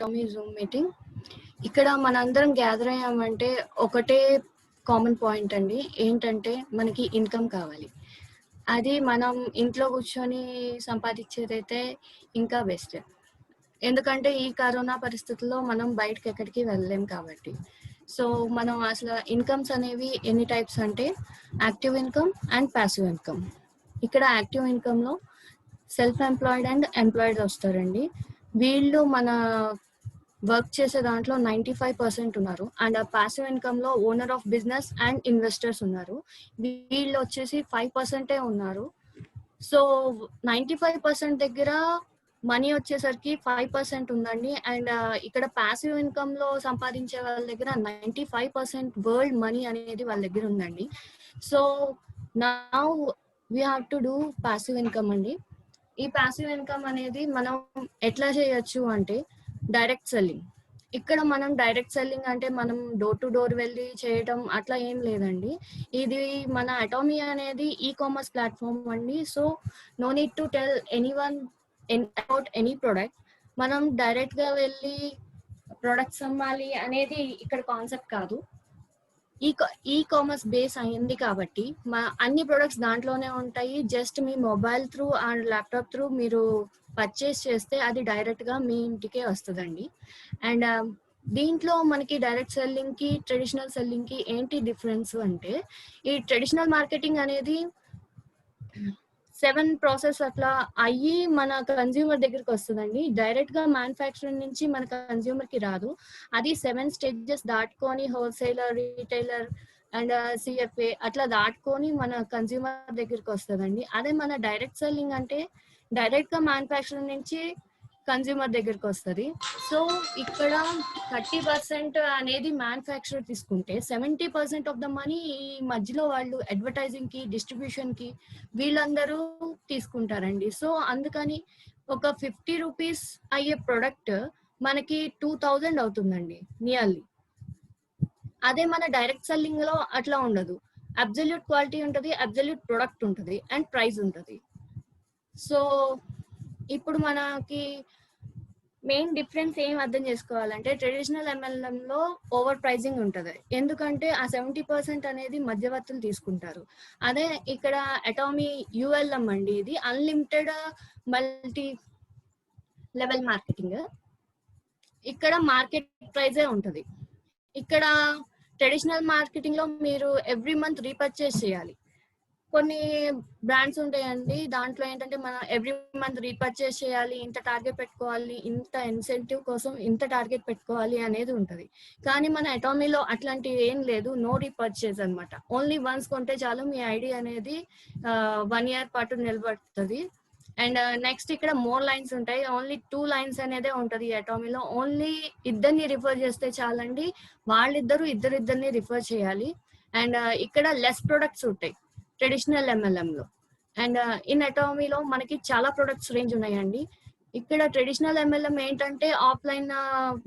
Tommy Zoom meeting. ఇక్కడ మనందరం gather అయ్యామంటే ఒకటే కామన్ పాయింట్ అండి. ఏంటంటే మనకి ఇన్కమ్ కావాలి. అది మనం ఇంట్లో కూర్చొని సంపాదించేదైతే ఇంకా బెస్ట్. ఎందుకంటే ఈ కరోనా పరిస్థితుల్లో మనం బయటకి ఎక్కడికి వెళ్ళలేం కాబట్టి. సో మనం అసలు ఇన్కమ్స్ అనేవి ఎన్ని టైప్స్ అంటే active income and passive income. ఇక్కడ యాక్టివ్ ఇన్కమ్లో సెల్ఫ్ ఎంప్లాయిడ్ అండ్ ఎంప్లాయిడ్ వస్తారండి. వీళ్ళు మన వర్క్ చేసే దాంట్లో 95% ఉన్నారు. అండ్ ప్యాసివ్ ఇన్కమ్ లో owner of business and investors ఉన్నారు. వీళ్ళు వచ్చేసి 5% ఉన్నారు. సో 95% దగ్గర మనీ వచ్చేసరికి 5% ఉందండి. అండ్ ఇక్కడ ప్యాసివ్ ఇన్కమ్ లో సంపాదించే వాళ్ళ దగ్గర 95% వరల్డ్ మనీ అనేది వాళ్ళ దగ్గర ఉందండి. So now we have to do passive income అండి. ఈ ప్యాసివ్ ఇన్కమ్ అనేది మనం ఎట్లా చేయొచ్చు అంటే డైరెక్ట్ సెల్లింగ్. ఇక్కడ మనం డైరెక్ట్ సెల్లింగ్ అంటే మనం డోర్ టు డోర్ వెళ్ళి చేయటం అట్లా ఏం లేదండి. ఇది మన అటామీ అనేది ఈ కామర్స్ ప్లాట్ఫామ్ అండి. So no need to tell anyone about any product. మనం డైరెక్ట్ గా వెళ్ళి ప్రొడక్ట్స్ అమ్మాలి అనేది ఇక్కడ కాన్సెప్ట్ కాదు. ఈ కామర్స్ బేస్ అయింది కాబట్టి అన్ని ప్రొడక్ట్స్ దాంట్లోనే ఉంటాయి. Just me mobile through and laptop through మీరు పర్చేస్ చేస్తే అది డైరెక్ట్ గా మీ ఇంటికే వస్తుందండి. అండ్ దీంట్లో మనకి డైరెక్ట్ సెల్లింగ్ కి ట్రెడిషనల్ సెల్లింగ్ కి ఏంటి డిఫరెన్స్ అంటే, ఈ ట్రెడిషనల్ మార్కెటింగ్ అనేది 7 ప్రాసెస్ అట్లా అయ్యి మన కన్జ్యూమర్ దగ్గరికి వస్తుందండి. డైరెక్ట్ గా మ్యానుఫ్యాక్చరింగ్ నుంచి మన కన్జ్యూమర్ కి రాదు. అది 7 స్టేజెస్ దాటుకొని హోల్సేలర్, రీటైలర్ అండ్ సిఎఫ్ఏ అట్లా దాటుకొని మన కన్జ్యూమర్ దగ్గరికి వస్తుందండి. అదే మన డైరెక్ట్ సెల్లింగ్ అంటే డైరెక్ట్ గా మ్యానుఫ్యాక్చరింగ్ నుంచి కన్జ్యూమర్ దగ్గరికి వస్తుంది. సో ఇక్కడ 30% అనేది మ్యానుఫ్యాక్చరర్ తీసుకుంటే 70% ఆఫ్ ద మనీ ఈ మధ్యలో వాళ్ళు అడ్వర్టైజింగ్ కి, డిస్ట్రిబ్యూషన్ కి వీళ్ళందరూ తీసుకుంటారండి. సో అందుకని ఒక 50 రూపీస్ అయ్యే ప్రొడక్ట్ మనకి 2000 అవుతుందండి నియర్లీ. అదే మన డైరెక్ట్ సెల్లింగ్ లో అట్లా ఉండదు. అబ్సల్యూట్ క్వాలిటీ ఉంటుంది, అబ్సల్యూట్ ప్రొడక్ట్ ఉంటుంది అండ్ ప్రైస్ ఉంటుంది. సో ఇప్పుడు మనకి మెయిన్ డిఫరెన్స్ ఏం అర్థం చేసుకోవాలంటే, ట్రెడిషనల్ ఎంఎల్ఎం లో ఓవర్ ప్రైజింగ్ ఉంటుంది. ఎందుకంటే ఆ 70% అనేది మధ్యవర్తులు తీసుకుంటారు. అదే ఇక్కడ అటామీ యుఎల్ఎం అండి, ఇది అన్లిమిటెడ్ మల్టీ లెవెల్ మార్కెటింగ్. ఇక్కడ మార్కెట్ ప్రైజే ఉంటుంది. ఇక్కడ ట్రెడిషనల్ మార్కెటింగ్ లో మీరు ఎవ్రీ మంత్ రీపర్చేస్ చేయాలి. కొన్ని బ్రాండ్స్ ఉంటాయండి, దాంట్లో ఏంటంటే మనం ఎవ్రీ మంత్ రీపర్చేస్ చేయాలి, ఇంత టార్గెట్ పెట్టుకోవాలి, ఇంత ఇన్సెంటివ్ కోసం ఇంత టార్గెట్ పెట్టుకోవాలి అనేది ఉంటుంది. కానీ మన అటామీలో అట్లాంటివి ఏం లేదు. నో రీపర్చేస్ అనమాట. ఓన్లీ వన్స్ కొంటే చాలు మీ ఐడి అనేది 1 year పాటు నిలబడుతుంది. అండ్ నెక్స్ట్ ఇక్కడ మోర్ లైన్స్ ఉంటాయి. ఓన్లీ 2 లైన్స్ అనేదే ఉంటుంది ఈ అటామీలో. ఓన్లీ ఇద్దరిని రిఫర్ చేస్తే చాలండి. ఇద్దరిని రిఫర్ చేయాలి. అండ్ ఇక్కడ లెస్ ప్రొడక్ట్స్ ఉంటాయి ట్రెడిషనల్ ఎంఎల్ఎం లో. అండ్ ఇన్ అటామీలో మనకి చాలా ప్రొడక్ట్స్ రేంజ్ ఉన్నాయండి. ఇక్కడ ట్రెడిషనల్ ఎంఎల్ఎం ఏంటంటే ఆఫ్లైన్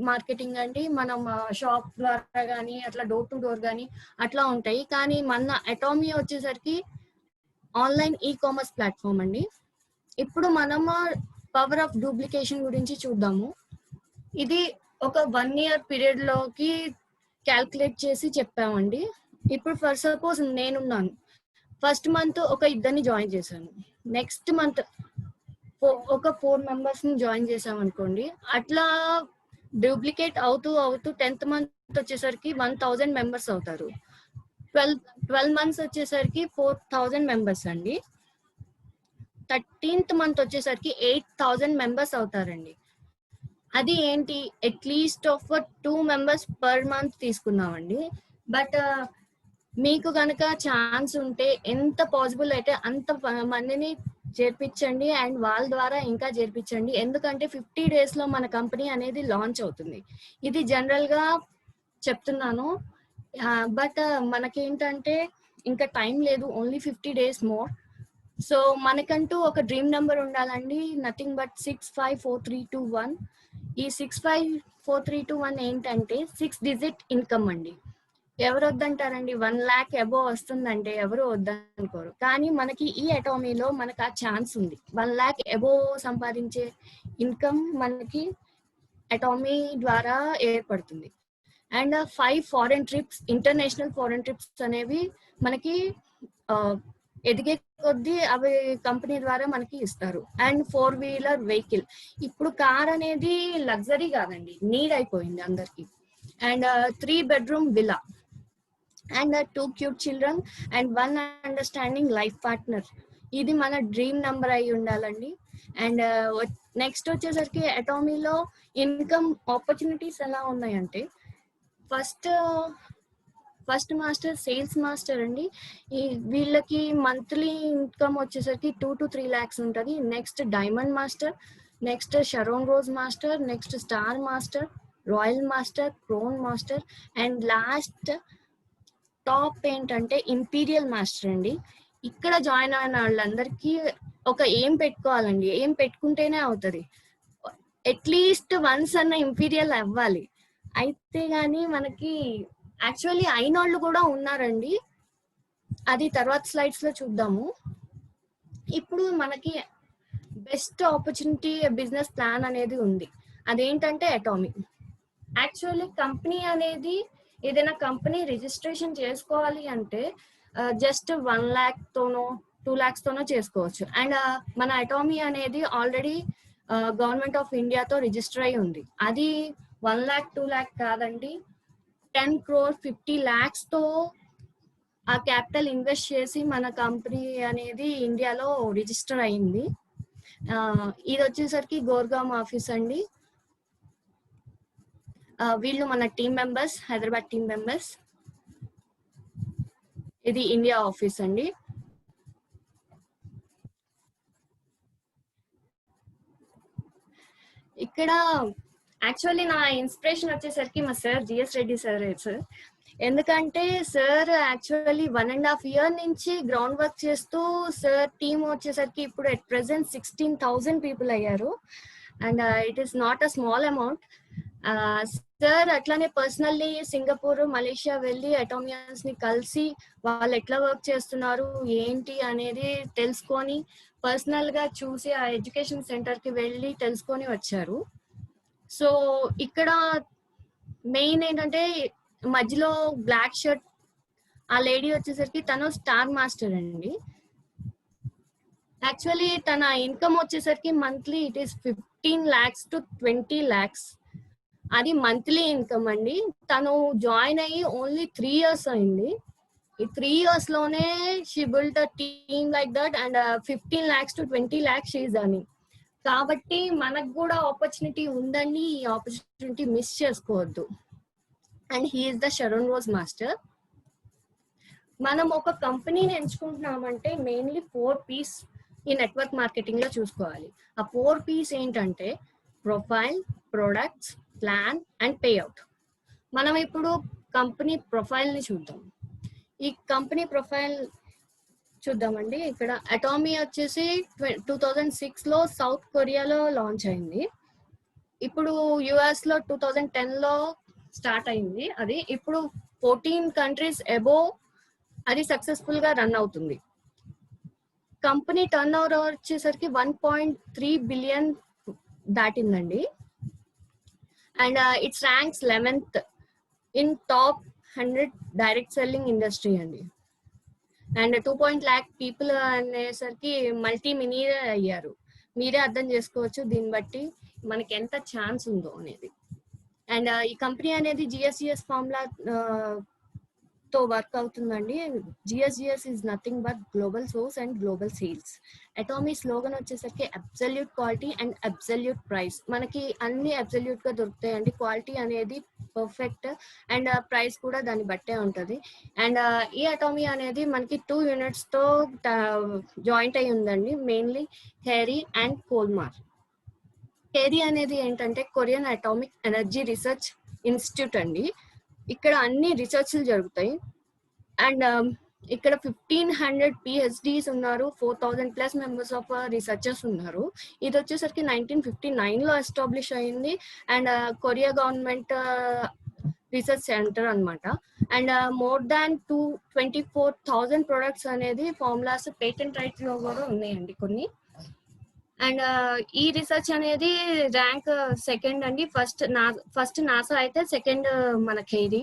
మార్కెటింగ్ అండి. మనం షాప్ ద్వారా కానీ అట్లా డోర్ టు డోర్ కానీ అట్లా ఉంటాయి. కానీ మన అటామీ వచ్చేసరికి ఆన్లైన్ ఈ కామర్స్ ప్లాట్ఫామ్ అండి. ఇప్పుడు మనము పవర్ ఆఫ్ డూప్లికేషన్ గురించి చూద్దాము. ఇది ఒక 1 year పీరియడ్ లోకి క్యాల్కులేట్ చేసి చెప్పామండి. ఇప్పుడు ఫర్ సపోజ్ నేనున్నాను, ఫస్ట్ మంత్ ఒక ఇద్దరిని జాయిన్ చేశాను, నెక్స్ట్ మంత్ ఒక 4 members ని జాయిన్ చేసాం అనుకోండి. అట్లా డూప్లికేట్ అవుతూ 10th month వచ్చేసరికి 1000 members అవుతారు. 12 months వచ్చేసరికి 4000 members అండి. 13th month వచ్చేసరికి 8000 members అవుతారండి. అది ఏంటి, at least of 2 members per month తీసుకున్నామండి. బట్ మీకు కనుక ఛాన్స్ ఉంటే ఎంత పాసిబుల్ అయితే అంత మందిని చేర్పించండి అండ్ వాళ్ళ ద్వారా ఇంకా చేర్పించండి. ఎందుకంటే 50 days లో మన కంపెనీ అనేది లాంచ్ అవుతుంది. ఇది జనరల్ గా చెప్తున్నాను. బట్ మనకేంటంటే ఇంకా టైం లేదు, ఓన్లీ 50 days మోర్. సో మనకంటూ ఒక డ్రీమ్ నెంబర్ ఉండాలండి. Nothing but 654321. ఈ 654321 ఏంటంటే 6 digit ఇన్కమ్ అండి. ఎవరు వద్దంటారండి? 1 lakh అబోవ్ వస్తుందంటే ఎవరు వద్దనుకోరు. కానీ మనకి ఈ అటామీలో మనకు ఆ ఛాన్స్ ఉంది. 1 lakh అబోవ్ సంపాదించే ఇన్కమ్ మనకి అటామీ ద్వారా ఏర్పడుతుంది. And 5 foreign trips, international foreign trips అనేవి మనకి ఎదిగే కొద్దీ అవి కంపెనీ ద్వారా మనకి ఇస్తారు. అండ్ 4 వీలర్ వెహికల్, ఇప్పుడు కార్ అనేది లగ్జరీ కాదండి, నీడ్ అయిపోయింది అందరికి. And 3 bedroom villa and 2 cute children and 1 understanding life partner. ఇది మన డ్రీమ్ నెంబర్ అయి ఉండాలండి. అండ్ నెక్స్ట్ వచ్చేసరికి అటామీలో ఇన్కమ్ ఆపర్చునిటీస్ ఎలా ఉన్నాయంటే, ఫస్ట్ మాస్టర్ సేల్స్ మాస్టర్ అండి. వీళ్ళకి మంత్లీ ఇన్కమ్ వచ్చేసరికి 2 to 3 lakhs ఉంటుంది. Next diamond master, next Sharon rose master, next star master, royal master, crown master, and last top ఏంటంటే ఇంపీరియల్ మాస్టర్ అండి. ఇక్కడ జాయిన్ అయిన వాళ్ళందరికీ ఒక ఏం పెట్టుకోవాలండి, ఏం పెట్టుకుంటేనే అవుతుంది. అట్లీస్ట్ వన్స్ అన్న ఇంపీరియల్ అవ్వాలి, అయితే గానీ మనకి యాక్చువల్లీ అయిన వాళ్ళు కూడా ఉన్నారండి, అది తర్వాత స్లైడ్స్ లో చూద్దాము. ఇప్పుడు మనకి బెస్ట్ ఆపర్చునిటీ బిజినెస్ ప్లాన్ అనేది ఉంది, అదేంటంటే అటామీ. యాక్చువల్లీ కంపెనీ అనేది ఏదైనా కంపెనీ రిజిస్ట్రేషన్ చేసుకోవాలి అంటే జస్ట్ 1 lakh తోనో 2 lakhs తోనో చేసుకోవచ్చు. అండ్ మన అటామీ అనేది ఆల్రెడీ గవర్నమెంట్ ఆఫ్ ఇండియాతో రిజిస్టర్ అయి ఉంది. అది 1 lakh 2 lakh కాదండి, 10 crore 50 lakhs తో ఆ క్యాపిటల్ ఇన్వెస్ట్ చేసి మన కంపెనీ అనేది ఇండియాలో రిజిస్టర్ అయింది. ఇది వచ్చేసరికి గోర్గామ్ ఆఫీస్ అండి. వీళ్ళు మన team members, Hyderabad team members. ఇది ఇండియా ఆఫీస్ అండి. ఇక్కడ యాక్చువల్లీ నా ఇన్స్పిరేషన్ వచ్చేసరికి మా సార్ జిఎస్ రెడ్డి సార్. ఎందుకంటే సార్ యాక్చువల్లీ 1.5 year నుంచి గ్రౌండ్ వర్క్ చేస్తూ సార్ టీమ్ వచ్చేసరికి ఇప్పుడు అట్ ప్రెసెంట్ 16,000 పీపుల్ అయ్యారు. And it is not a small amount. Sir అట్లానే పర్సనల్లీ సింగపూర్, మలేషియా వెళ్ళి అటామియన్స్ ని కలిసి వాళ్ళు ఎట్లా వర్క్ చేస్తున్నారు ఏంటి అనేది తెలుసుకొని పర్సనల్ గా చూసి ఆ ఎడ్యుకేషన్ సెంటర్ కి వెళ్ళి తెలుసుకొని వచ్చారు. సో ఇక్కడ మెయిన్ ఏంటంటే మధ్యలో బ్లాక్ షర్ట్ ఆ లేడీ వచ్చేసరికి తను స్టార్ మాస్టర్ అండి. యాక్చువల్లీ తన ఇన్కమ్ వచ్చేసరికి monthly it is 15 lakhs to 20 lakhs. అది మంత్లీ ఇన్కమ్ అండి. తను జాయిన్ అయ్యి ఓన్లీ 3 years అయింది. ఈ 3 years లోనే she built a team like that and 15 lakhs to 20 lakhs she is earning. కాబట్టి మనకు కూడా ఆపర్చునిటీ ఉందండి, ఈ ఆపర్చునిటీ మిస్ చేసుకోవద్దు. And he is the Sharon rose master. మనం ఒక కంపెనీని ఎంచుకుంటున్నామంటే మెయిన్లీ 4 P's ఈ నెట్వర్క్ మార్కెటింగ్ లో చూసుకోవాలి. ఆ 4 P's ఏంటంటే profile, products, plan and payout. మనం ఇప్పుడు కంపెనీ ప్రొఫైల్ ని చూద్దాం. ఈ కంపెనీ ప్రొఫైల్ చూద్దామండి. ఇక్కడ అటామీ వచ్చేసి 2006 లో సౌత్ కొరియాలో లాంచ్ అయింది. ఇప్పుడు యుఎస్ లో 2010 లో స్టార్ట్ అయింది. అది ఇప్పుడు 14 countries అబోవ్ అది సక్సెస్ఫుల్ గా రన్ అవుతుంది. కంపెనీ టర్న్ ఓవర్ వచ్చేసరికి 1.3 billion దాటిందండి. And it's ranks 11th in top 100 direct selling industry అండి. అండ్ 2 lakh పీపుల్ అనేసరికి మల్టీ మిలియనర్ అయ్యారు. మీరే అర్థం చేసుకోవచ్చు దీన్ని బట్టి మనకి ఎంత ఛాన్స్ ఉందో అనేది. అండ్ ఈ కంపెనీ అనేది జిఎస్జిఎస్ ఫార్ములా తో వర్క్ అవుతుందండి. GSGS is nothing but global source and global sales. Atomy slogan వచ్చేసరికి absolute quality and absolute price. మనకి అన్ని అబ్సల్యూట్ గా దొరుకుతాయండి. క్వాలిటీ అనేది పర్ఫెక్ట్ అండ్ ప్రైస్ కూడా దాన్ని బట్టే ఉంటుంది. అండ్ ఈ అటామీ అనేది మనకి 2 units తో జాయింట్ అయి ఉందండి, మెయిన్లీ హెరీ అండ్ కోల్మార్. హెరీ అనేది ఏంటంటే Korean atomic energy research institute అండి. ఇక్కడ అన్ని రీసెర్చ్లు జరుగుతాయి. అండ్ ఇక్కడ 1500 PhDs ఉన్నారు, 4000+ మెంబర్స్ ఆఫ్ రీసెర్చర్స్ ఉన్నారు. ఇది వచ్చేసరికి 1959 లో ఎస్టాబ్లిష్ అయింది. And Korea government research centre అనమాట. అండ్ మోర్ దాన్ 24,000 ప్రొడక్ట్స్ అనేది ఫార్ములాస్ పేటెంట్ రైట్స్ లో కూడా ఉన్నాయండి కొన్ని. అండ్ ఈ రీసెర్చ్ అనేది ర్యాంక్ సెకండ్ అండి. ఫస్ట్ నాసా అయితే సెకండ్ మన కేరీ.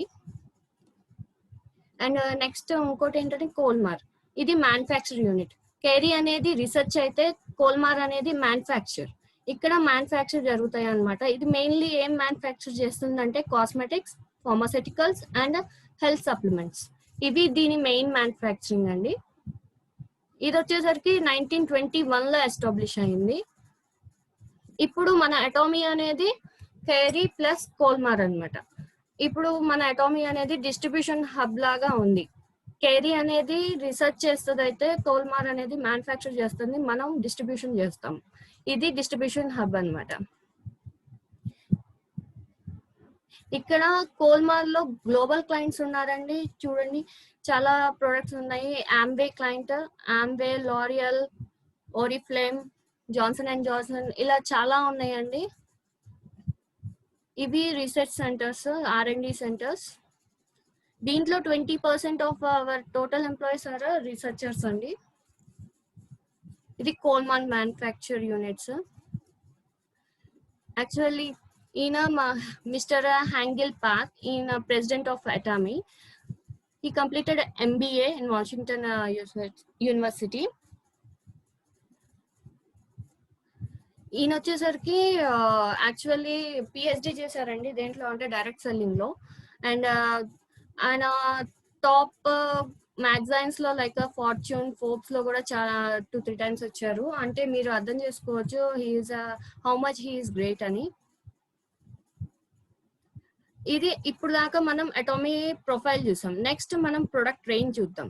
అండ్ నెక్స్ట్ ఇంకోటి ఏంటంటే కోల్మార్, ఇది మ్యానుఫ్యాక్చర్ యూనిట్. కేరీ అనేది రీసెర్చ్ అయితే కోల్మార్ అనేది మ్యానుఫ్యాక్చర్. ఇక్కడ మ్యానుఫ్యాక్చర్ జరుగుతాయి అనమాట. ఇది మెయిన్లీ ఏం మ్యానుఫ్యాక్చర్ చేస్తుందంటే cosmetics, pharmaceuticals and health supplements. ఇవి దీని మెయిన్ మ్యానుఫ్యాక్చరింగ్ అండి. ఇది వచ్చేసరికి 1921 లో ఎస్టాబ్లిష్ అయింది. ఇప్పుడు మన అటామీ అనేది కేరీ ప్లస్ కోల్మార్ అన్నమాట. ఇప్పుడు మన అటామీ అనేది డిస్ట్రిబ్యూషన్ హబ్ లాగా ఉంది. కేరీ అనేది రీసెర్చ్ చేస్తుంది, అయితే కోల్మార్ అనేది మ్యానుఫ్యాక్చర్ చేస్తుంది, మనం డిస్ట్రిబ్యూషన్ చేస్తాం. ఇది డిస్ట్రిబ్యూషన్ హబ్ అన్నమాట. ఇక్కడ కోల్మార్ లో గ్లోబల్ క్లయింట్స్ ఉన్నారండి. చూడండి, చాలా ప్రొడక్ట్స్ ఉన్నాయి. Ambe client, Ambe, L'Oréal, Oriflame, Johnson and Johnson, ఇలా చాలా ఉన్నాయండి. ఇవి రీసెర్చ్ సెంటర్స్, R&D సెంటర్స్. దీంట్లో 20% of our total employees are researchers అండి. ఇది కోల్మాన్ మ్యానుఫ్యాక్చర్ యూనిట్స్. యాక్చువల్లీ ఈయన మిస్టర్ హ్యాంగిల్ పాక్, ఈయన president of Atomy. He completed MBA in Washington University. ఈయన వచ్చేసరికి యాక్చువల్లీ PhD చేశారండి దేంట్లో అంటే డైరెక్ట్ సెల్లింగ్ లో. అండ్ ఆయన టాప్ మ్యాగజైన్స్ లో లైక్ ఫార్చ్యూన్, ఫోర్బ్స్ లో కూడా చాలా 2-3 times వచ్చారు. అంటే మీరు అర్థం చేసుకోవచ్చు హౌ మచ్ హీఈస్ గ్రేట్ అని. ఇది ఇప్పుడు దాకా మనం అటామీ ప్రొఫైల్ చూసాం. నెక్స్ట్ మనం ప్రొడక్ట్ రేంజ్ చూద్దాం.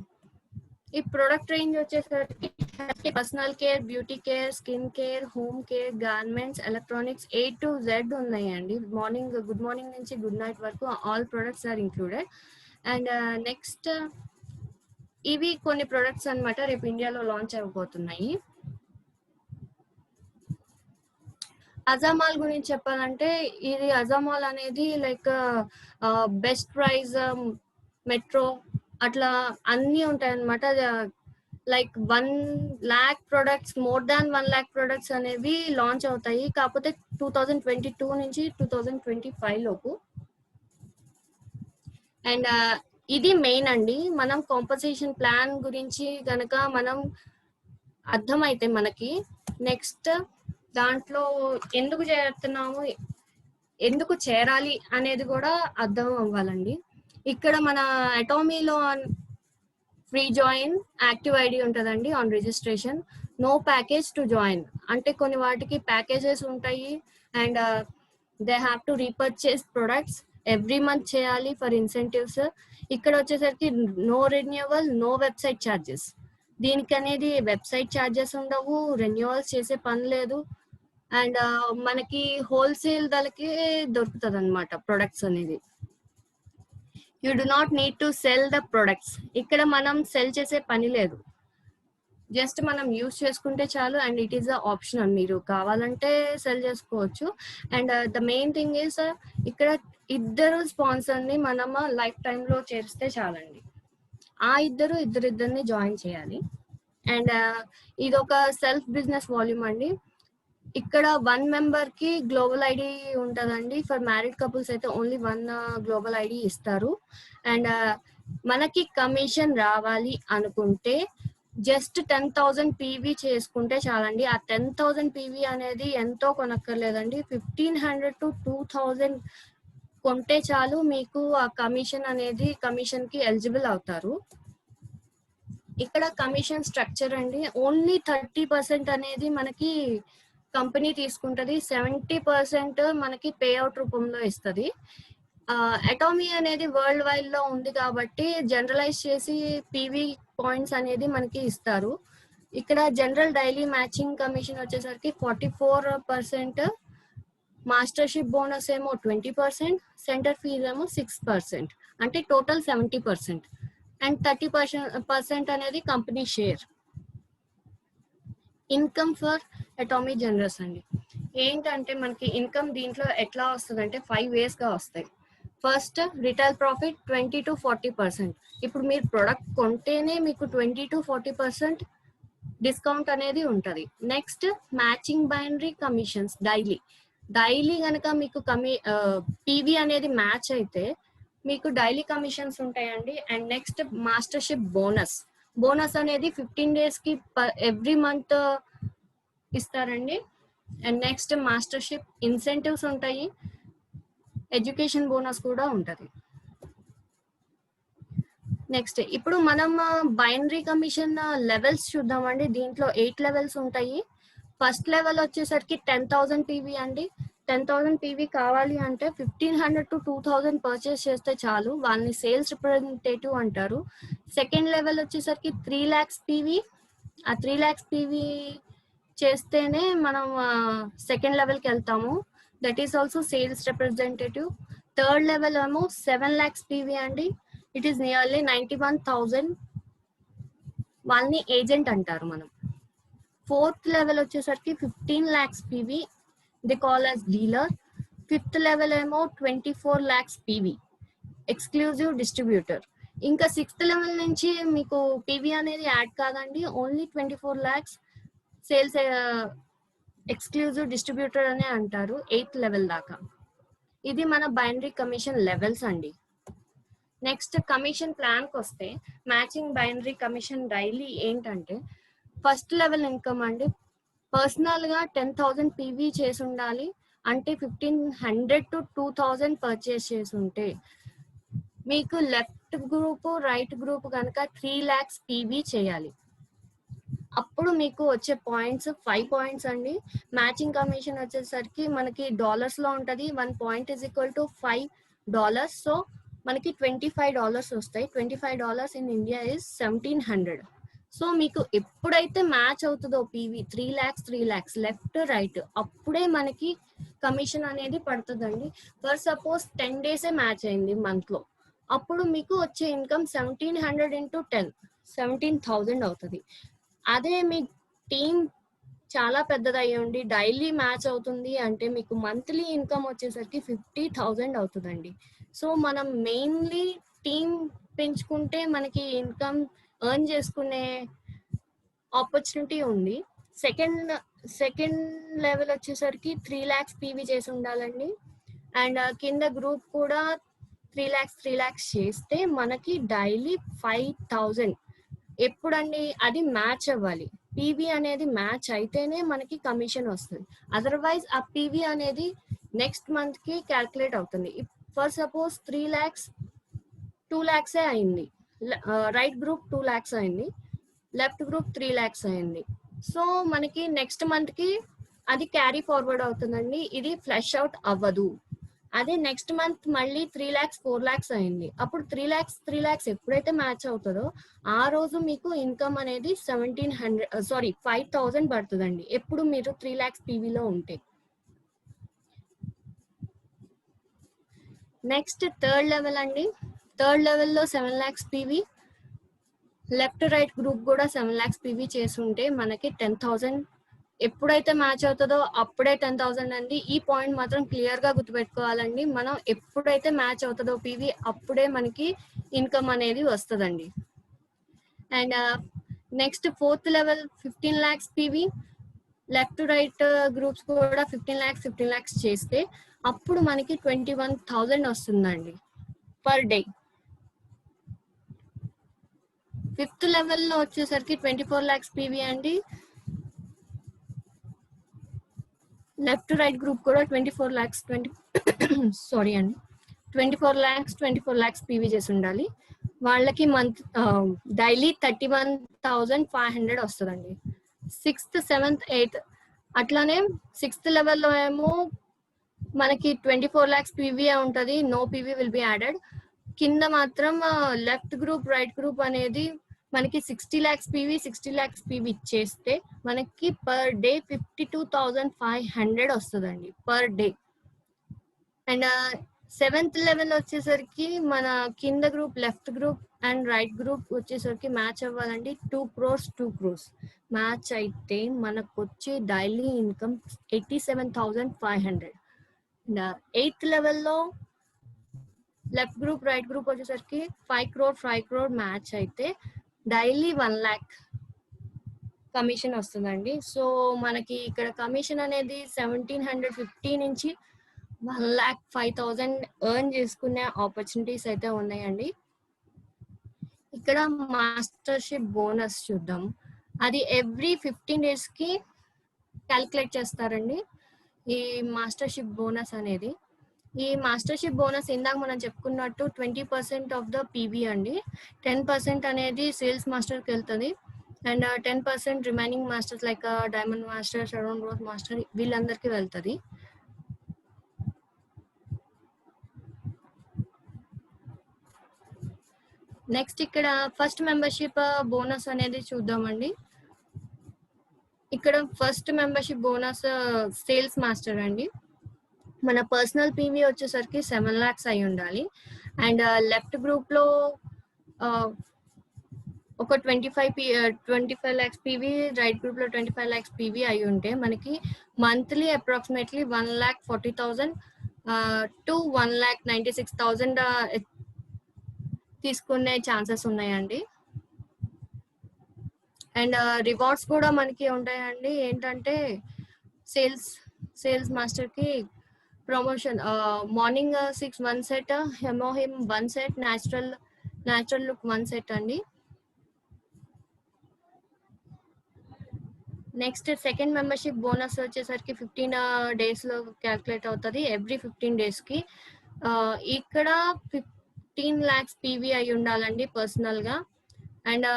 ఈ ప్రొడక్ట్ రేంజ్ వచ్చేసరికి personal care, beauty care, skin care, home care, garments, electronics, A to Z ఉన్నాయండి. గుడ్ మార్నింగ్ నుంచి గుడ్ నైట్ వరకు all products are included. And next ఇవి కొన్ని ప్రొడక్ట్స్ అన్నమాట రేపు ఇండియాలో లాంచ్ అవ్వబోతున్నాయి. అజామాల్ గురించి చెప్పాలంటే, ఇది అజామాల్ అనేది లైక్ బెస్ట్ ప్రైజ్, మెట్రో, అట్లా అన్నీ ఉంటాయి అన్నమాట. Like 1 lakh products, more than 1 lakh products అనేవి లాంచ్ అవుతాయి. కాకపోతే 2022 నుంచి 2025 లోపు. అండ్ ఇది మెయిన్ అండి. మనం కాంపన్సేషన్ ప్లాన్ గురించి కనుక మనం అర్థమైతే మనకి నెక్స్ట్ దాంట్లో ఎందుకు చేరుతున్నాము, ఎందుకు చేరాలి అనేది కూడా అర్థం అవ్వాలండి. ఇక్కడ మన అటామీలో ఫ్రీ జాయిన్, యాక్టివ్ ఐడి ఉంటుందండి on registration, no package to join. అంటే కొన్ని వాటికి ప్యాకేజెస్ ఉంటాయి and they have to repurchase products every month చేయాలి ఫర్ ఇన్సెంటివ్స్. ఇక్కడ వచ్చేసరికి no renewal, no website charges. దీనికి అనేది వెబ్సైట్ ఛార్జెస్ ఉండవు, రెన్యువల్స్ చేసే పని లేదు. అండ్ మనకి హోల్సేల్ ధరకే దొరుకుతుంది అనమాట ప్రొడక్ట్స్ అనేది. You do not need to cell the products. ఇక్కడ మనం సెల్ చేసే పని లేదు, జస్ట్ మనం యూజ్ చేసుకుంటే చాలు. అండ్ ఇట్ ఈస్ ఆప్షనల్, మీరు కావాలంటే సెల్ చేసుకోవచ్చు. And the main thing is ఇక్కడ ఇద్దరు స్పాన్సర్ని మనం లైఫ్ టైంలో చేస్తే చాలండి. ఆ ఇద్దరిని జాయిన్ చేయాలి. అండ్ ఇది ఒక సెల్ఫ్ బిజినెస్ వాల్యూమ్ అండి. ఇక్కడ 1 member కి గ్లోబల్ ఐడి ఉంటుందండి. ఫర్ మ్యారీడ్ కపుల్స్ అయితే ఓన్లీ 1 గ్లోబల్ ఐడి ఇస్తారు. అండ్ మనకి కమిషన్ రావాలి అనుకుంటే జస్ట్ 10,000 PV చేసుకుంటే చాలండి. ఆ 10,000 PV అనేది ఎంతో కొనక్కర్లేదండి. 1,500 to 2,000 కొంటే చాలు, మీకు ఆ కమిషన్ కి ఎలిజిబుల్ అవుతారు. ఇక్కడ కమిషన్ స్ట్రక్చర్ అండి, ఓన్లీ 30% అనేది మనకి కంపెనీ తీసుకుంటది, 70% మనకి పేఅవుట్ రూపంలో ఇస్తుంది. అటామీ అనేది వరల్డ్ వైడ్ లో ఉంది కాబట్టి జనరలైజ్ చేసి PV పాయింట్స్ అనేది మనకి ఇస్తారు. ఇక్కడ జనరల్ డైలీ మ్యాచింగ్ కమిషన్ వచ్చేసరికి 44%, మాస్టర్షిప్ బోనస్ ఏమో 20%, సెంటర్ ఫీజ్ ఏమో 6%, అంటే టోటల్ 70%. అండ్ 30% అనేది company share. Income for Atomy generous అండి. ఏంటంటే మనకి ఇన్కమ్ దీంట్లో ఎట్లా వస్తుంది అంటే 5 ways గా వస్తాయి. First, retail profit 20 to 40%. ఇప్పుడు మీరు ప్రొడక్ట్ కొంటేనే మీకు 20 to 40% డిస్కౌంట్ అనేది ఉంటుంది. Next matching binary commissions daily కనుక మీకు పీవీ అనేది మ్యాచ్ అయితే మీకు డైలీ కమిషన్స్ ఉంటాయండి. అండ్ నెక్స్ట్ మాస్టర్షిప్ బోనస్ అనేది 15 days కి ఎవ్రీ మంత్ ఇస్తారండి. అండ్ నెక్స్ట్ మాస్టర్షిప్ ఇన్సెంటివ్స్ ఉంటాయి, ఎడ్యుకేషన్ బోనస్ కూడా ఉంటుంది. నెక్స్ట్ ఇప్పుడు మనం బైనరీ కమిషన్ లెవెల్స్ చూద్దామండి. దీంట్లో 8 లెవెల్స్ ఉంటాయి. ఫస్ట్ లెవెల్ వచ్చేసరికి 10,000 పీవీ అండి. 10,000 పీవీ కావాలి అంటే 1,500 to 2,000 పర్చేస్ చేస్తే చాలు, వాళ్ళని సేల్స్ రిప్రజెంటేటివ్ అంటారు. సెకండ్ లెవెల్ వచ్చేసరికి 3 lakhs పీవీ. ఆ 3 lakhs పీవీ చేస్తేనే మనం సెకండ్ లెవెల్కి వెళ్తాము, that is also sales representative. Third level ఏమో 7 lakhs పీవీ అండి. ఇట్ ఈస్ నియర్లీ 91,000, వాళ్ళని ఏజెంట్ అంటారు మనం. ఫోర్త్ లెవెల్ వచ్చేసరికి 15 lakhs PV, the call as dealer. Fifth level ఏమో 24 lakhs పీవీ, ఎక్స్క్లూజివ్ డిస్ట్రిబ్యూటర్. ఇంకా సిక్స్త్ లెవెల్ నుంచి మీకు పీవీ అనేది యాడ్ కాదండి, only 24 lakhs sales exclusive distributor అనే అంటారు 8th లెవెల్ దాకా. ఇది మన బైనరీ కమిషన్ లెవెల్స్ అండి. నెక్స్ట్ కమిషన్ ప్లాన్కి వస్తే మ్యాచింగ్ బైనరీ కమిషన్ డైలీ ఏంటంటే ఫస్ట్ లెవెల్ ఇన్కమ్ అండి. పర్సనల్గా 10,000 పీవీ చేసి ఉండాలి, అంటే 1,500 to 2,000 పర్చేస్ చేసి ఉంటే మీకు లెఫ్ట్ గ్రూప్ రైట్ గ్రూప్ కనుక 3 lakhs పీవీ చేయాలి. అప్పుడు మీకు వచ్చే పాయింట్స్ 5 points అండి. మ్యాచింగ్ కమిషన్ వచ్చేసరికి మనకి డాలర్స్లో ఉంటుంది. 1 point is equal to $5. So మనకి $25 వస్తాయి. $25 ఇన్ ఇండియా ఇస్ 1,700. సో మీకు ఎప్పుడైతే మ్యాచ్ అవుతుందో పీవీ 3 lakhs లెఫ్ట్ రైట్, అప్పుడే మనకి కమిషన్ అనేది పడుతుందండి. ఫర్ సపోజ్ 10 days మ్యాచ్ అయింది మంత్లో, అప్పుడు మీకు వచ్చే ఇన్కమ్ 1,700 into 10, 17,000 అవుతుంది. అదే మీ టీమ్ చాలా పెద్దది అయ్యండి, డైలీ మ్యాచ్ అవుతుంది అంటే మీకు మంత్లీ ఇన్కమ్ వచ్చేసరికి 50,000 అవుతుందండి. సో మనం మెయిన్లీ టీమ్ పెంచుకుంటే మనకి ఇన్కమ్ ఎర్న్ చేసుకునే ఆపర్చునిటీ ఉంది. సెకండ్ లెవెల్ వచ్చేసరికి 3 lakhs పీవీ చేసి ఉండాలండి. అండ్ కింద గ్రూప్ కూడా 3 lakhs చేస్తే మనకి డైలీ 5,000. ఎప్పుడండి అది మ్యాచ్ అవ్వాలి, పీవీ అనేది మ్యాచ్ అయితేనే మనకి కమిషన్ వస్తుంది. అదర్వైజ్ ఆ పీవీ అనేది నెక్స్ట్ మంత్ కి క్యాల్కులేట్ అవుతుంది. ఫర్ సపోజ్ 3 lakhs 2 lakhs అయింది, రైట్ గ్రూప్ 2 lakhs అయింది, లెఫ్ట్ గ్రూప్ 3 lakhs అయింది. సో మనకి నెక్స్ట్ మంత్ కి అది క్యారీ ఫార్వర్డ్ అవుతుందండి, ఇది ఫ్లష్ అవుట్ అవ్వదు. అదే నెక్స్ట్ మంత్ మళ్ళీ 3 lakhs 4 lakhs అయింది, అప్పుడు 3 lakhs ఎప్పుడైతే మ్యాచ్ అవుతుందో ఆ రోజు మీకు ఇన్కమ్ అనేది 5,000 పడుతుందండి, ఎప్పుడు మీరు 3 lakhs పీవీలో ఉంటే. నెక్స్ట్ థర్డ్ లెవెల్ అండి. థర్డ్ లెవెల్లో 7 lakhs PV, left right group కూడా 7 lakhs పీవీ చేసి ఉంటే మనకి 10,000 ఎప్పుడైతే మ్యాచ్ అవుతుందో అప్పుడే 10,000 అండి. ఈ పాయింట్ మాత్రం క్లియర్ గా గుర్తుపెట్టుకోవాలండి. మనం ఎప్పుడైతే మ్యాచ్ అవుతుందో పీవీ అప్పుడే మనకి ఇన్కమ్ అనేది వస్తుందండి. And next fourth level 15 lakhs PV, left right groups కూడా 15 lakhs చేస్తే అప్పుడు మనకి 21,000 వస్తుందండి పర్ డే. ఫిఫ్త్ లెవెల్లో వచ్చేసరికి 24 lakhs పీవీ అండి. లెఫ్ట్ రైట్ గ్రూప్ కూడా 24 lakhs 24 lakhs పీవీ చేసి ఉండాలి. వాళ్ళకి మంత్ డైలీ 31,500 వస్తుందండి. 6th 7th 8th అట్లానే 6th లెవెల్లో ఏమో మనకి 24 lakhs పీవీ ఉంటుంది, no PV will be added. కింద మాత్రం లెఫ్ట్ గ్రూప్ రైట్ గ్రూప్ అనేది మనకి 60 lakhs పీవీ చేస్తే మనకి పర్ డే 52,500 వస్తుందండి per day. And 7th level వచ్చేసరికి మన కింద group left group and right group వచ్చేసరికి మ్యాచ్ అవ్వాలండి. 2 crores మ్యాచ్ అయితే మనకు వచ్చే డైలీ ఇన్కమ్ 87,500. అండ్ 8th లెవెల్లో లెఫ్ట్ గ్రూప్ రైట్ గ్రూప్ వచ్చేసరికి 5 crore మ్యాచ్ అయితే డైలీ 1 lakh కమిషన్ వస్తుందండి. సో మనకి ఇక్కడ కమిషన్ అనేది 1750 నుంచి 1,05,000 ఎర్న్ చేసుకునే ఆపర్చునిటీస్ అయితే ఉన్నాయండి. ఇక్కడ మాస్టర్షిప్ బోనస్ చూద్దాం. అది ఎవ్రీ 15 days కి క్యాలిక్యులేట్ చేస్తారండి ఈ మాస్టర్షిప్ బోనస్ అనేది. ఈ మాస్టర్షిప్ బోనస్ ఇందాక మనం చెప్పుకున్నట్టు 20% ఆఫ్ ద పీవీ అండి. 10% అనేది సేల్స్ మాస్టర్కి వెళ్తుంది and 10% remaining masters like diamond master, Sharon rose master వీళ్ళందరికీ వెళ్తుంది. నెక్స్ట్ ఇక్కడ ఫస్ట్ మెంబర్షిప్ బోనస్ అనేది చూద్దామండి. ఇక్కడ first membership bonus sales master అండి. మన పర్సనల్ పీవీ వచ్చేసరికి 7 lakhs అయి ఉండాలి అండ్ లెఫ్ట్ గ్రూప్ లో ఒక 25 lakhs పీవీ, రైట్ గ్రూప్ లో 25 lakhs పీవీ అయి ఉంటే మనకి మంత్లీ అప్రాక్సిమేట్లీ 1,40,000 to 1,96,000 తీసుకునే ఛాన్సెస్ ఉన్నాయండి. అండ్ రివార్డ్స్ కూడా మనకి ఉంటాయండి. ఏంటంటే సేల్స్ మాస్టర్ కి promotion morning 6 1 set, HemoHIM 1 set, natural look 1 set అండి. నెక్స్ట్ సెకండ్ మెంబర్షిప్ బోనస్ వచ్చేసరికి 15 days లో క్యాల్కులేట్ అవుతుంది ఎవ్రీ 15 days కి. ఇక్కడ 15 lakhs పీవీ అయి ఉండాలండి పర్సనల్ గా. అండ్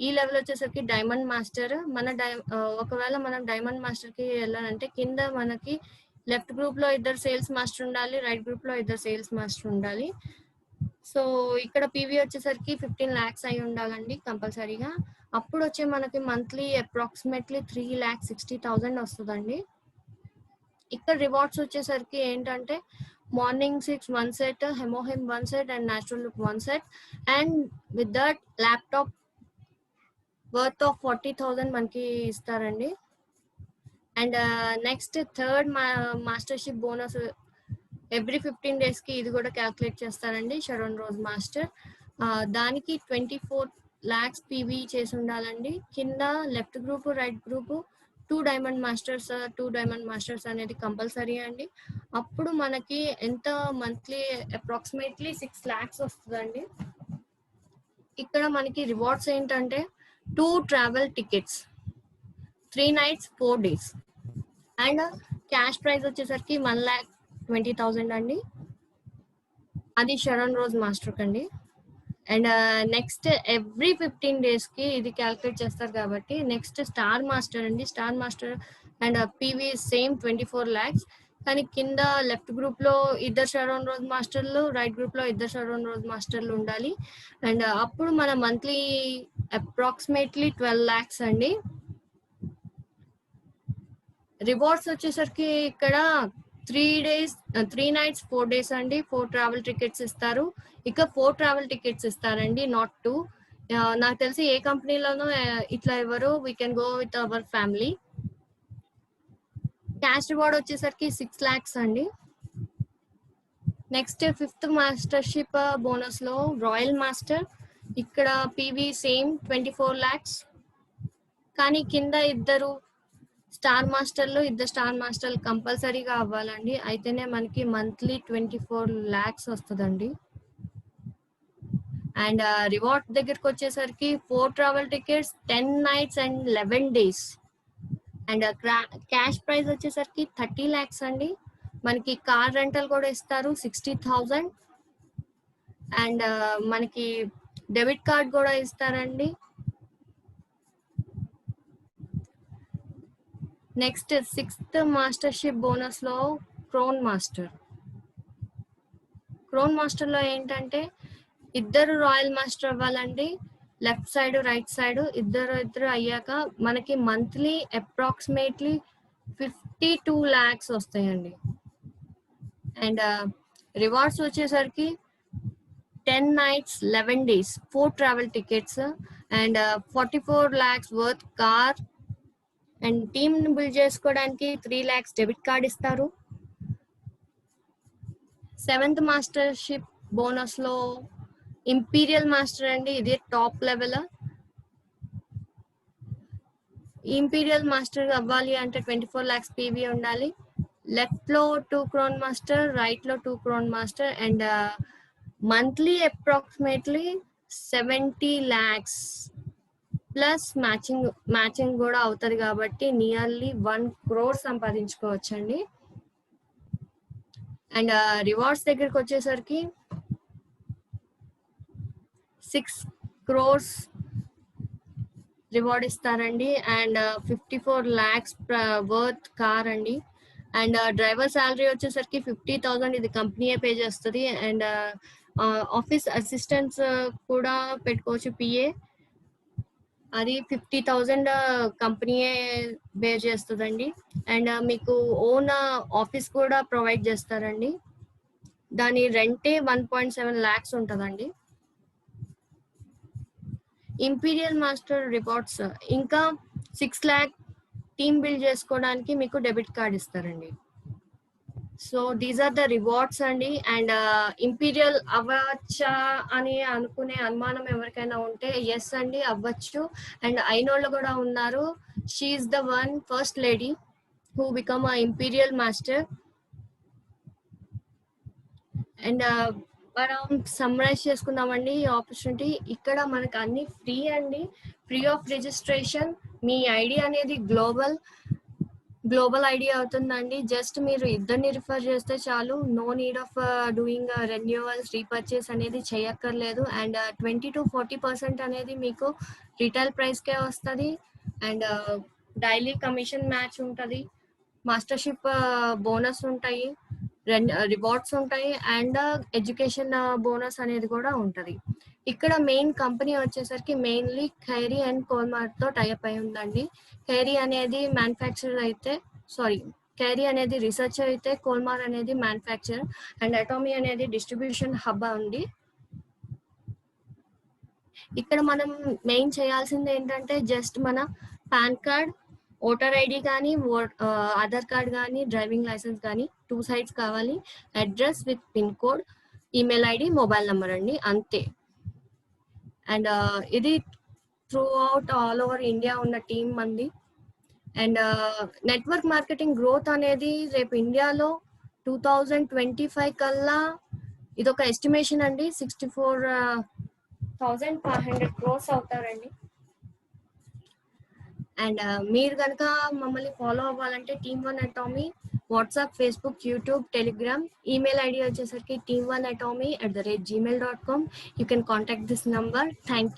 ఈ లెవెల్ వచ్చేసరికి డైమండ్ మాస్టర్. ఒకవేళ మనం డైమండ్ మాస్టర్ కి వెళ్ళాలంటే కింద మనకి లెఫ్ట్ గ్రూప్ లో 2 సేల్స్ మాస్టర్ ఉండాలి, రైట్ గ్రూప్ లో 2 సేల్స్ మాస్టర్ ఉండాలి. సో ఇక్కడ పీవీ వచ్చేసరికి 15 lakhs అయి ఉండాలండి కంపల్సరీగా. అప్పుడు వచ్చే మనకి మంత్లీ అప్రాక్సిమేట్లీ 3,60,000 వస్తుందండి. ఇక్కడ రివార్డ్స్ వచ్చేసరికి ఏంటంటే morning 6 1 set, HemoHIM 1 set and natural look 1 set and with that laptop worth of 40,000 మనకి ఇస్తారండి. And next third mastership bonus every 15 days కి ఇది కూడా క్యాల్కులేట్ చేస్తారండి షరోన్ రోజ్ మాస్టర్. దానికి 24 lakhs పీవీ చేసి ఉండాలండి. కింద left group, right group 2 diamond masters అనేది కంపల్సరీ అండి. అప్పుడు మనకి ఎంత మంత్లీ అప్రాక్సిమేట్లీ 6 lakhs వస్తుందండి. ఇక్కడ మనకి రివార్డ్స్ ఏంటంటే 2 travel tickets, 3 nights 4 days and cash prize వచ్చేసరికి 1,20,000 అండి. అది షరోన్ రోజ్ మాస్టర్ కండి. అండ్ నెక్స్ట్ ఎవ్రీ 15 days కి ఇది క్యాల్కులేట్ చేస్తారు కాబట్టి నెక్స్ట్ స్టార్ మాస్టర్ అండి. Star master and PV same 24 lakhs. కానీ కింద లెఫ్ట్ గ్రూప్ లో 2 షరోన్ రోజ్ మాస్టర్లు, రైట్ గ్రూప్ లో 2 షరోన్ రోజ్ మాస్టర్లు ఉండాలి. అండ్ అప్పుడు మన మంత్లీ అప్రాక్సిమేట్లీ 12 lakhs అండి. రివార్డ్స్ వచ్చేసరికి ఇక్కడ 3 nights 4 days అండి. 4 travel tickets ఇస్తారు. ఇక 4 travel tickets ఇస్తారండి, నాట్ 2. నాకు తెలిసి ఏ కంపెనీలోనూ ఇట్లా ఎవరు. We can go with our family. Cash reward వచ్చేసరికి 6 lakhs అండి. నెక్స్ట్ ఫిఫ్త్ మాస్టర్షిప్ బోనస్ లో రాయల్ మాస్టర్. ఇక్కడ పీవీ సేమ్ 24 lakhs. కానీ కింద 2 స్టార్ మాస్టర్లు కంపల్సరీగా అవ్వాలండి. అయితేనే మనకి మంత్లీ 24 lakhs వస్తుందండి. అండ్ రివార్డ్ దగ్గరకు వచ్చేసరికి 4 travel tickets, 10 nights and 11 days and cash prize వచ్చేసరికి 30 lakhs అండి. మనకి కార్ రెంటల్ కూడా ఇస్తారు 60,000 అండ్ మనకి డెబిట్ కార్డ్ కూడా ఇస్తారండి. నెక్స్ట్ 6th మాస్టర్షిప్ బోనస్ లో క్రోన్ మాస్టర్ లో ఏంటంటే 2 రాయల్ మాస్టర్ అవ్వాలండి. లెఫ్ట్ సైడ్, రైట్ సైడ్ ఇద్దరు అయ్యాక మనకి మంత్లీ అప్రాక్సిమేట్లీ 52 lakhs వస్తాయండి. అండ్ రివార్డ్స్ వచ్చేసరికి 10 nights 11 days, 4 travel tickets and 44 lakhs worth car and team build చేసుకోవడానికి 3 lakhs డెబిట్ కార్డ్ ఇస్తారు. 7th మాస్టర్షిప్ బోనస్ లో ఇంపీరియల్ మాస్టర్ అండి. ఇది టాప్ లెవెల్. ఇంపీరియల్ మాస్టర్ అవ్వాలి అంటే 24 lakhs పీవీ ఉండాలి. లెఫ్ట్ లో 2 crore మాస్టర్, రైట్ లో 2 crore master and monthly approximately 70 lakhs plus matching కూడా అవుతుంది కాబట్టి నియర్లీ 1 crore సంపాదించుకోవచ్చండి. అండ్ రివార్డ్స్ దగ్గరికి వచ్చేసరికి 6 crores రివార్డ్ ఇస్తారండి అండ్ 54 lakhs వర్త్ కార్ అండి. అండ్ డ్రైవర్ శాలరీ వచ్చేసరికి 50,000 ఇది కంపెనీయే పే చేస్తుంది. అండ్ ఆఫీస్ అసిస్టెంట్స్ కూడా పెట్టుకోవచ్చు పిఏ, అది 50,000 కంపెనీయే బేర్ చేస్తుందండి. అండ్ మీకు ఓన్ ఆఫీస్ కూడా ప్రొవైడ్ చేస్తారండి, దాని రెంటే 1.7 lakhs ఉంటుందండి. ఇంపీరియల్ మాస్టర్ రివార్డ్స్ ఇంకా 6 lakh టీమ్ బిల్డ్ చేసుకోవడానికి మీకు డెబిట్ కార్డ్ ఇస్తారండి. So these are the rewards అండి. అండ్ ఇంపీరియల్ అవ్వచ్చా అని అనుకునే అనుమానం ఎవరికైనా ఉంటే ఎస్ అండి, అవ్వచ్చు. అండ్ అయినోళ్ళు కూడా ఉన్నారు. She's the one first lady who become a imperial master. And మనం సమ్మరైజ్ చేసుకుందామండి ఈ ఆపర్చునిటీ. ఇక్కడ మనకు అన్ని ఫ్రీ అండి, ఫ్రీ ఆఫ్ రిజిస్ట్రేషన్. మీ ఐడి అనేది గ్లోబల్ ఐడి అవుతుందండి. జస్ట్ మీరు ఇద్దరిని రిఫర్ చేస్తే చాలు. No need of doing renewals, repurchase అనేది చేయక్కర్లేదు. అండ్ 20 to 40% అనేది మీకు రిటైల్ ప్రైస్కే వస్తుంది. అండ్ డైలీ కమిషన్ మ్యాచ్ ఉంటుంది, మాస్టర్షిప్ బోనస్ ఉంటాయి, రివార్డ్స్ ఉంటాయి అండ్ ఎడ్యుకేషన్ బోనస్ అనేది కూడా ఉంటుంది. ఇక్కడ మెయిన్ కంపెనీ వచ్చేసరికి మెయిన్లీ ఖైరీ అండ్ కోల్మార్ట్ తో టైప్ అయి ఉందండి. ఖైరీ అనేది ఖైరీ అనేది రీసెర్చ్ అయితే కోల్మార్ అనేది మ్యానుఫ్యాక్చర్ అండ్ అటామీ అనేది డిస్ట్రిబ్యూషన్ హబ్ ఉంది. ఇక్కడ మనం మెయిన్ చేయాల్సింది ఏంటంటే జస్ట్ మన పాన్ కార్డ్, ఓటర్ ఐడి కానీ, ఆధార్ కార్డ్ కానీ, డ్రైవింగ్ లైసెన్స్ కానీ 2 sides కావాలి, address with pin code, email ID, mobile number అండి, అంతే. అండ్ ఇది through out all over India ఉన్న టీమ్ మంది. అండ్ నెట్వర్క్ మార్కెటింగ్ గ్రోత్ అనేది రేపు ఇండియాలో 2025 కల్లా ఇదొక ఎస్టిమేషన్ అండి, 64,500 crores అవుతారండి. అండ్ మీరు కనుక మమ్మల్ని ఫాలో అవ్వాలంటే Team1 Atomy WhatsApp, Facebook, YouTube, Telegram. Email ID వచ్చేసరికి team1atomy@gmail.com. You can contact this number. Thank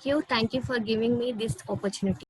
you for giving me this opportunity.